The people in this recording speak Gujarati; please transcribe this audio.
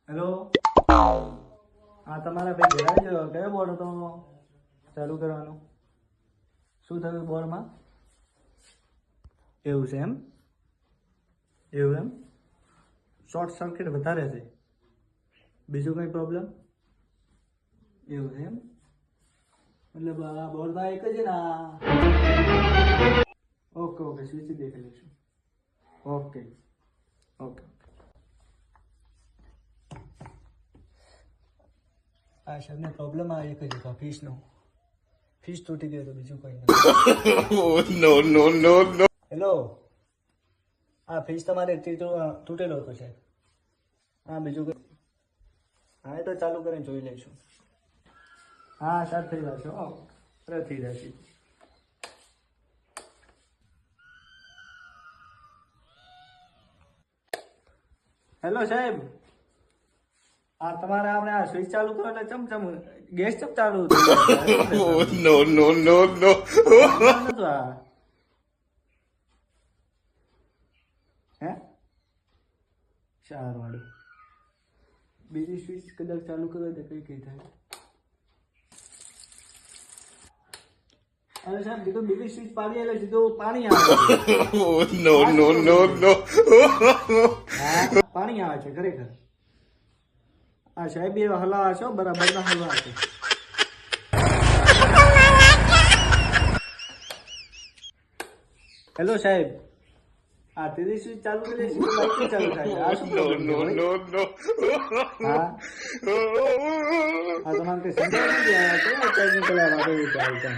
હેલો, હા તમારા ભાઈ ઘેરાય છે. કયો બોર્ડ હતો ચાલુ કરવાનો? શું થયું બોર્ડમાં? એવું છે એમ? એવું એમ? શોર્ટ સર્કિટ વધારે છે, બીજું કંઈ પ્રોબ્લેમ? એવું છે એમ? મતલબ આ બોર્ડમાં એક જ છે ને? ઓકે ઓકે, સ્વિચ દેખી લઈશું. Okay okay. આ શરને પ્રોબ્લેમ આ એક જ હતો, ફીસનો. ફીસ તૂટી ગયો તો બીજું કંઈ નથી. no, no, no, no. Hello, હા ફીસ તમારે તૂટેલો હતો સાહેબ. હા બીજું કંઈ? હા એ તો ચાલુ કરીને જોઈ લઈશું. હા સાહેબ થઈ જશે. અરે થઈ જશે. હેલો સાહેબ, હા તમારે આપણે આ સ્વિચ ચાલુ કરો એટલે ચમચમ ગેસ ચમ ચાલુ No, no, no, no. નતું આ હે 4 વાળું. બીજી સ્વિચ કદાચ ચાલુ કરો તો કઈ થાય. અરે સાહેબ કીધું બીજી સ્વિચ પાડી એટલે સીધું પાણી આવે No, no, no, no. હા પાણી આવે છે ખરેખર. આ સાહેબ એ હલાવા છો બરાબર ના હલવા છે. હેલો સાહેબ, આ ત્રીજી સ્વિચ ચાલુ કરી સીધું બાઈક ચાલુ થાય. આ શું No, પ્રોબ્લેમ છે no, ભાઈ? no, no. હા આ તમારે કઈ સમજાય નથી. આ કેવા ટેકનિકલ આ વાતો વિચાર છે.